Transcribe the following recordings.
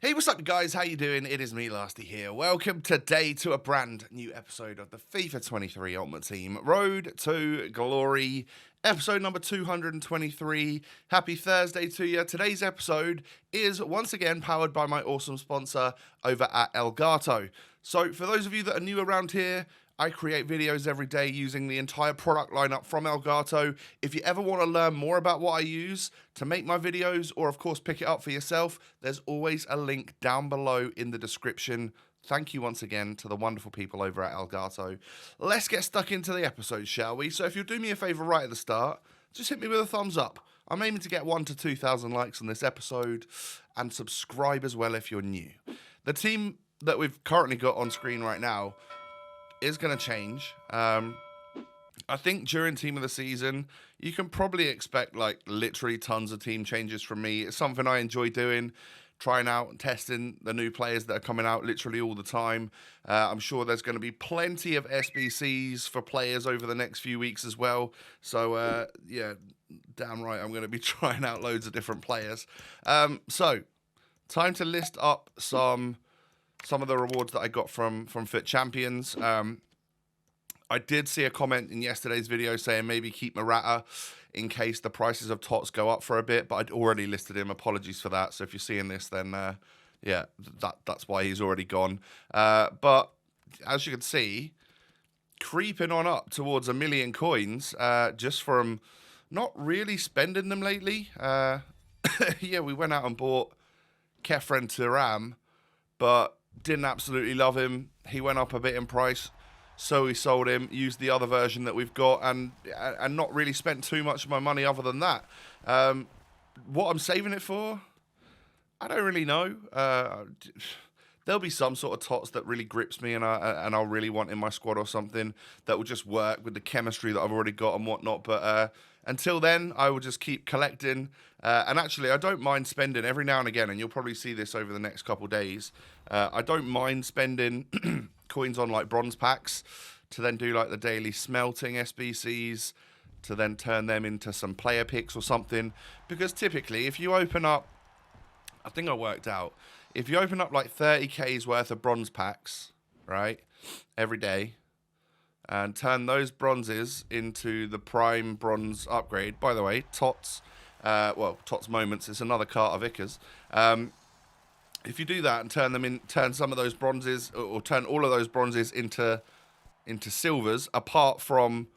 Hey, what's up, guys? How you doing? It is me, Lasty here. Welcome today to a brand new episode of the FIFA 23 Ultimate Team Road to Glory, episode number 223. Happy Thursday to you. Today's episode is once again powered by my awesome sponsor over at Elgato. So, for those of you that are new around here, I create videos every day using the entire product lineup from Elgato. If you ever want to learn more about what I use to make my videos, or of course pick it up for yourself, there's always a link down below in the description. Thank you once again to the wonderful people over at Elgato. Let's get stuck into the episode, shall we? So if you'll do me a favor right at the start, just hit me with a thumbs up. I'm aiming to get 1,000 to 2,000 likes on this episode, and subscribe as well if you're new. The team that we've currently got on screen right now is going to change. I think during Team of the Season, you can probably expect like literally tons of team changes from me. It's something I enjoy doing, trying out and testing the new players that are coming out literally all the time. I'm sure there's going to be plenty of SBCs for players over the next few weeks as well. So, yeah, damn right, I'm going to be trying out loads of different players. So, time to list up some of the rewards that I got from Fit Champions. I did see a comment in yesterday's video saying maybe keep Morata in case the prices of TOTS go up for a bit, but I'd already listed him. Apologies for that. So if you're seeing this, then yeah, that's why he's already gone. But as you can see, creeping on up towards 1 million coins just from not really spending them lately. Yeah, we went out and bought Kefren Turam, but didn't absolutely love him. He went up a bit in price, so we sold him, used the other version that we've got, and not really spent too much of my money other than that. What I'm saving it for, I don't really know. There'll be some sort of TOTS that really grips me and I'll really want in my squad or something that will just work with the chemistry that I've already got and whatnot. But until then, I will just keep collecting. And actually, I don't mind spending every now and again, and you'll probably see this over the next couple days. I don't mind spending coins on like bronze packs to then do like the daily smelting SBCs, to then turn them into some player picks or something. Because typically, if you open up, I think I worked out, if you open up like 30k's worth of bronze packs, right, every day, and turn those bronzes into the prime bronze upgrade. By the way, TOTS, TOTS Moments is another cart of Vickers. If you do that and turn some of those bronzes, or turn all of those bronzes into silvers, apart from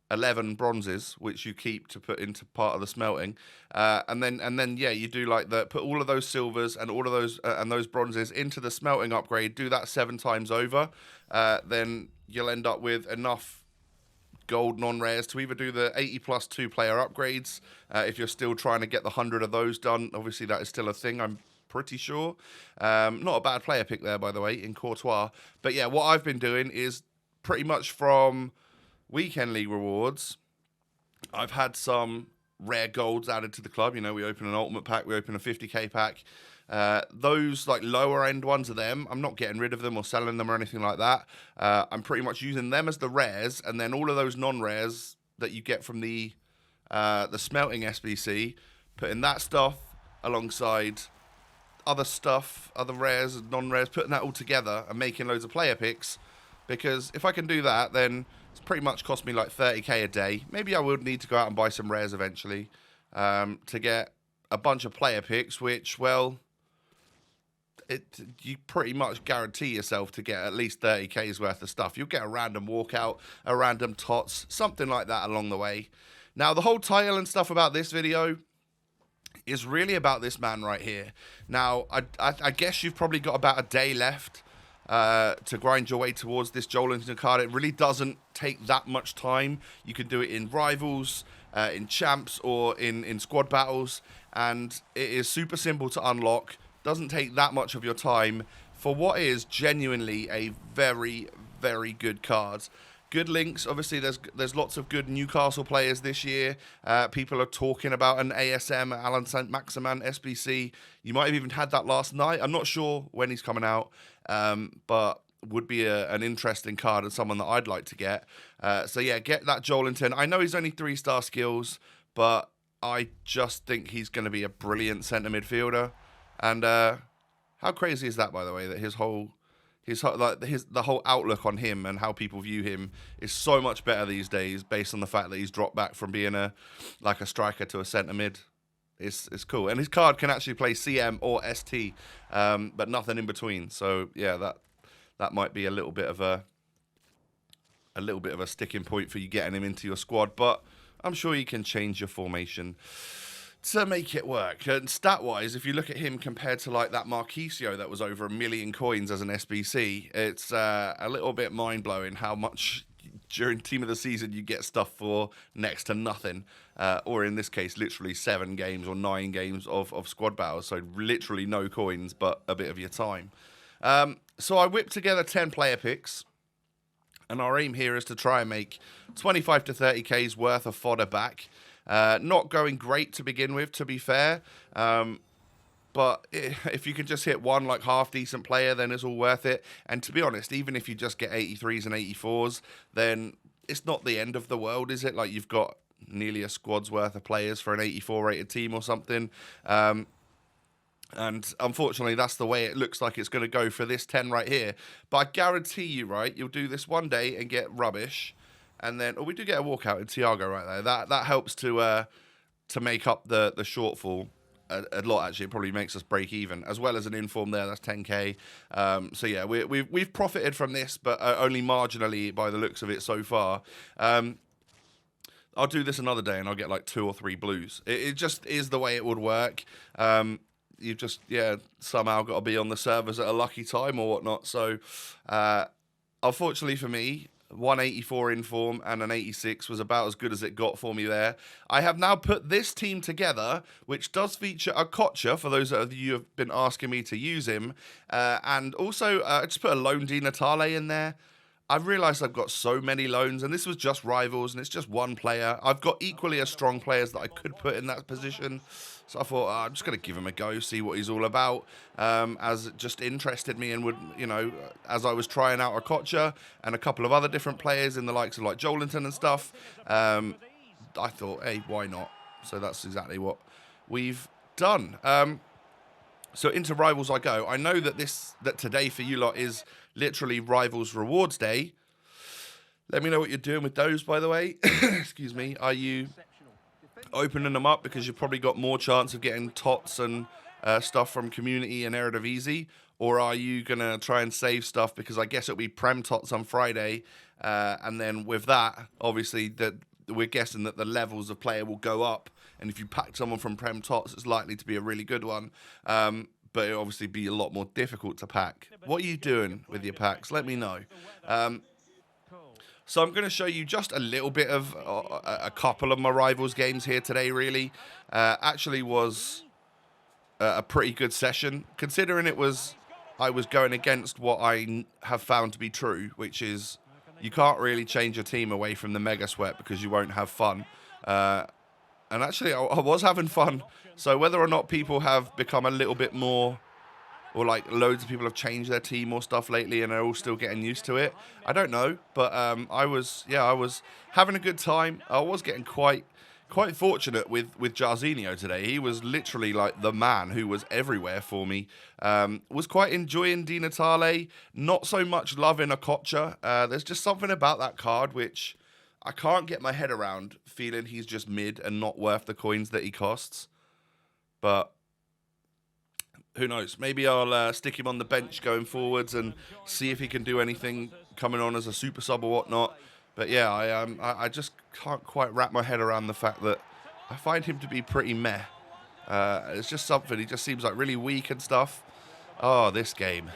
11 bronzes, which you keep to put into part of the smelting, and then yeah, you do like put all of those silvers and all of those and those bronzes into the smelting upgrade. Do that 7 times over, then you'll end up with enough gold non-rares to either do the 80 plus 2-player upgrades. If you're still trying to get the 100 of those done, obviously that is still a thing, I'm pretty sure. Not a bad player pick there, by the way, in Courtois. But yeah, what I've been doing is pretty much from Weekend League rewards, I've had some rare golds added to the club. You know, we open an ultimate pack, we open a 50k pack. Those like lower end ones of them, I'm not getting rid of them or selling them or anything like that. I'm pretty much using them as the rares, and then all of those non-rares that you get from the smelting SBC, putting that stuff alongside other stuff, other rares and non-rares, putting that all together and making loads of player picks. Because if I can do that, then it's pretty much cost me like 30k a day. Maybe I would need to go out and buy some rares eventually to get a bunch of player picks, which, well, you pretty much guarantee yourself to get at least 30k's worth of stuff. You'll get a random walkout, a random TOTS, something like that along the way. Now, the whole title and stuff about this video is really about this man right here. Now, I guess you've probably got about a day left to grind your way towards this Joelinton card. It really doesn't take that much time. You can do it in Rivals, in Champs, or in Squad Battles, and it is super simple to unlock. Doesn't take that much of your time for what is genuinely a very, very good card. Good links. Obviously, there's lots of good Newcastle players this year. People are talking about an ASM, Alan St. Maximan SBC. You might have even had that last night. I'm not sure when he's coming out, but would be an interesting card and someone that I'd like to get. So yeah, get that Joelinton. I know he's only 3-star skills, but I just think he's going to be a brilliant centre midfielder. And How crazy is that, by the way, that the whole outlook on him and how people view him is so much better these days based on the fact that he's dropped back from being a striker to a centre mid. It's cool, and his card can actually play CM or ST, but nothing in between. So yeah, that might be a little bit of a sticking point for you getting him into your squad, but I'm sure you can change your formation to make it work. And stat-wise, if you look at him compared to like that Marquisio that was over 1 million coins as an SBC, it's a little bit mind-blowing how much during Team of the Season you get stuff for next to nothing, or in this case, literally 7 games or 9 games of squad battles, so literally no coins, but a bit of your time. So I whipped together 10 player picks, and our aim here is to try and make 25 to 30K's worth of fodder back. Not going great to begin with, to be fair. But if you can just hit one like half-decent player, then it's all worth it. And to be honest, even if you just get 83s and 84s, then it's not the end of the world, is it? Like, you've got nearly a squad's worth of players for an 84-rated team or something. And unfortunately, that's the way it looks like it's going to go for this 10 right here. But I guarantee you, right, you'll do this one day and get rubbish. And then, we do get a walkout in Thiago right there. That helps to make up the shortfall a lot. Actually, it probably makes us break even, as well as an inform there. That's 10K. So yeah, we've profited from this, but only marginally by the looks of it so far. I'll do this another day, and I'll get like 2 or 3 blues. It just is the way it would work. You've just somehow got to be on the servers at a lucky time or whatnot. So unfortunately for me, 184 in form and an 86 was about as good as it got for me there. I have now put this team together, which does feature a Kocha, for those of you who have been asking me to use him. And also, I just put a lone Di Natale in there. I've realised I've got so many loans, and this was just rivals, and it's just one player. I've got equally as strong players that I could put in that position. So I thought, I'm just going to give him a go, see what he's all about, as it just interested me and would, as I was trying out a Kocha and a couple of other different players in the likes of like Jolinton and stuff, I thought, hey, why not? So that's exactly what we've done. So into Rivals I go. I know that today for you lot is literally Rivals Rewards Day. Let me know what you're doing with those, by the way. Excuse me. Are you opening them up because you've probably got more chance of getting TOTS and stuff from Community and Eredivisie? Or are you going to try and save stuff because I guess it'll be Prem TOTS on Friday. And then with that, obviously, we're guessing that the levels of player will go up. And if you pack someone from Prem TOTS, it's likely to be a really good one. But it'll obviously be a lot more difficult to pack. What are you doing with your packs? Let me know. So I'm going to show you just a little bit of a couple of my Rivals games here today, really. Actually was a pretty good session, considering I was going against what I have found to be true, which is you can't really change your team away from the Mega Sweat because you won't have fun. And actually, I was having fun. So whether or not people have become a little bit more, or like loads of people have changed their team or stuff lately and are all still getting used to it, I don't know. But I was having a good time. I was getting quite fortunate with Jarzinho today. He was literally like the man who was everywhere for me. Was quite enjoying Di Natale. Not so much loving a Kocha. There's just something about that card which I can't get my head around, feeling he's just mid and not worth the coins that he costs. But who knows? Maybe I'll stick him on the bench going forwards and see if he can do anything coming on as a super sub or whatnot. But yeah, I just can't quite wrap my head around the fact that I find him to be pretty meh. It's just something. He just seems like really weak and stuff. Oh, this game.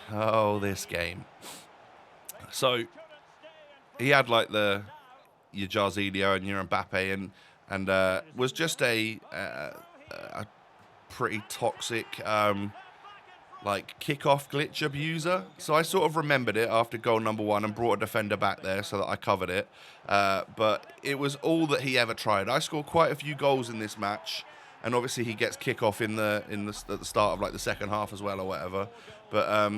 So he had like your Jarzinho and your Mbappe and was just a pretty toxic like kickoff glitch abuser. So I sort of remembered it after goal number 1 and brought a defender back there so that I covered it. But it was all that he ever tried. I scored quite a few goals in this match, and obviously he gets kickoff at the start of like the second half as well or whatever. But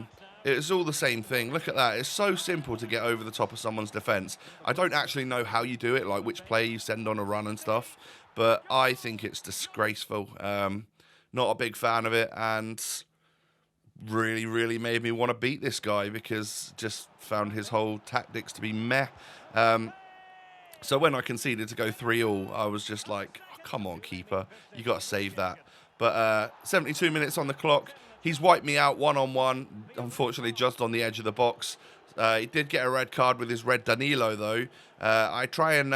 it's all the same thing. Look at that. It's so simple to get over the top of someone's defense. I don't actually know how you do it, like which player you send on a run and stuff, but I think it's disgraceful. Not a big fan of it, and really made me want to beat this guy, because just found his whole tactics to be meh. So when I conceded to go 3-all, I was just like, oh, come on, keeper, you got to save that. But 72 minutes on the clock. He's wiped me out one-on-one, unfortunately just on the edge of the box. He did get a red card with his red Danilo, though. I try and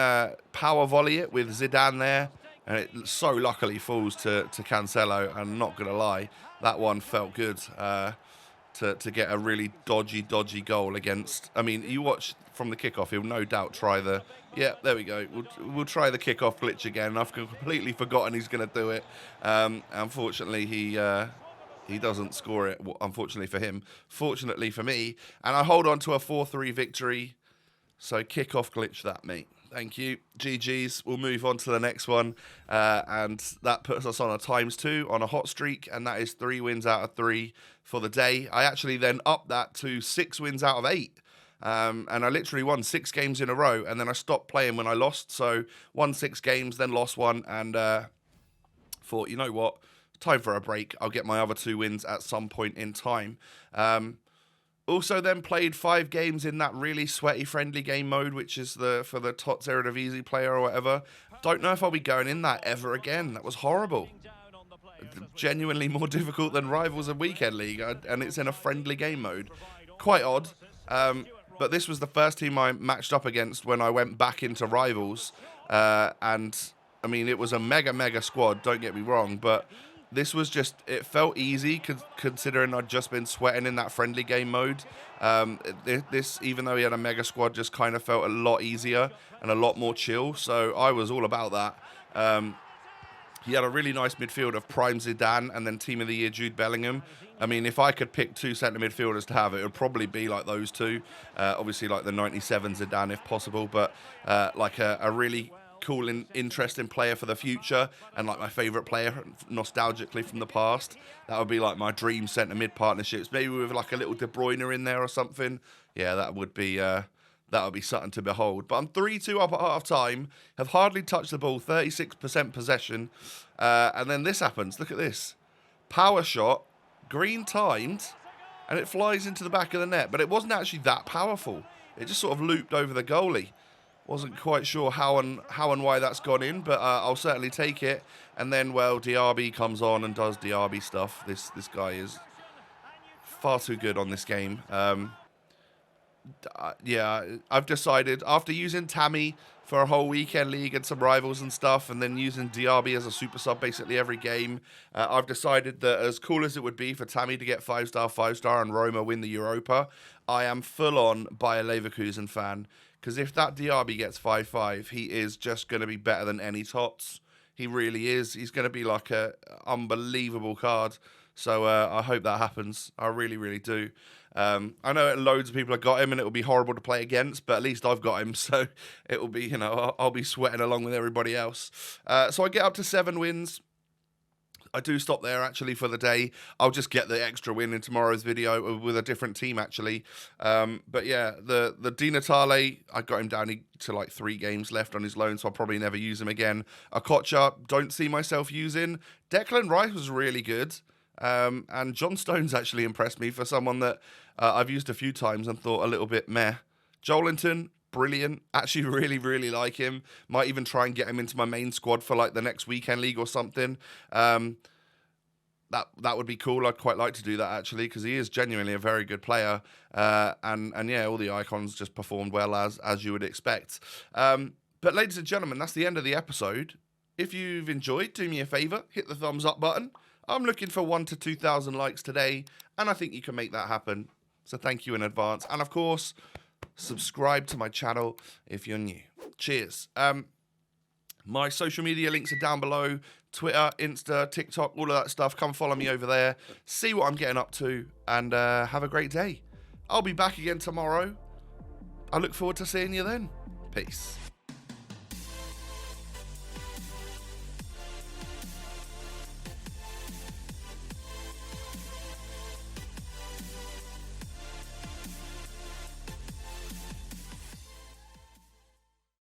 power volley it with Zidane there, and it so luckily falls to Cancelo. And I'm not going to lie, that one felt good. To get a really dodgy goal against. I mean, you watch from the kickoff, he'll no doubt try the. Yeah, there we go. We'll try the kickoff glitch again. I've completely forgotten he's going to do it. Unfortunately, he doesn't score it. Unfortunately for him, fortunately for me, and I hold on to a 4-3 victory. So kickoff glitch that, mate. Thank you. GG's. We'll move on to the next one. And that puts us on a ×2 on a hot streak. And that is 3 wins out of 3 for the day. I actually then upped that to 6 wins out of 8. And I literally won 6 games in a row. And then I stopped playing when I lost. So won 6 games, then lost 1. And thought, you know what? Time for a break. I'll get my other 2 wins at some point in time. Also then played 5 games in that really sweaty friendly game mode, which is for the TOTS Eredivisie player or whatever. Don't know if I'll be going in that ever again. That was horrible. Genuinely more difficult than Rivals and Weekend League, and it's in a friendly game mode. Quite odd. But this was the first team I matched up against when I went back into Rivals. And, I mean, it was a mega squad, don't get me wrong, but this was just, it felt easy considering I'd just been sweating in that friendly game mode. This, even though he had a mega squad, just kind of felt a lot easier and a lot more chill. So I was all about that. He had a really nice midfield of Prime Zidane and then Team of the Year Jude Bellingham. I mean, if I could pick 2 centre midfielders to have, it would probably be like those 2. Obviously, like the 97 Zidane if possible, but like a really cool and interesting player for the future, and like my favourite player nostalgically from the past. That would be like my dream centre mid partnerships, maybe with like a little De Bruyne in there or something. Yeah, that would be something to behold. But I'm 3-2 up at half time, have hardly touched the ball, 36% possession, and then this happens. Look at this, power shot, green timed, and it flies into the back of the net. But it wasn't actually that powerful. It just sort of looped over the goalie. Wasn't quite sure how and why that's gone in, but I'll certainly take it. And then, well, Diaby comes on and does Diaby stuff. This guy is far too good on this game. Yeah, I've decided, after using Tammy for a whole weekend league and some Rivals and stuff, and then using Diaby as a super sub basically every game, I've decided that as cool as it would be for Tammy to get 5-star, and Roma win the Europa, I am full-on Bayer Leverkusen fan. Because if that Diaby gets 5-5, he is just going to be better than any TOTS. He really is. He's going to be like a unbelievable card. So I hope that happens. I really do. I know loads of people have got him and it will be horrible to play against, but at least I've got him. So it will be, I'll be sweating along with everybody else. So I get up to 7 wins. I do stop there, actually, for the day. I'll just get the extra win in tomorrow's video with a different team, actually. But yeah, the Di Natale, I got him down to like 3 games left on his loan, so I'll probably never use him again. Okocha, don't see myself using. Declan Rice was really good. And John Stones actually impressed me for someone that I've used a few times and thought a little bit meh. Joelinton, brilliant. Actually really like him. Might even try and get him into my main squad for like the next weekend league or something. That would be cool. I'd quite like to do that, actually, because he is genuinely a very good player. And yeah, all the icons just performed well as you would expect. But ladies and gentlemen, that's the end of the episode. If you've enjoyed, do me a favour, hit the thumbs up button. I'm looking for 1,000 to 2,000 likes today, and I think you can make that happen. So thank you in advance. And of course, subscribe to my channel if you're new. Cheers. My social media links are down below. Twitter, Insta, TikTok, all of that stuff. Come follow me over there. See what I'm getting up to, and have a great day. I'll be back again tomorrow. I look forward to seeing you then. Peace.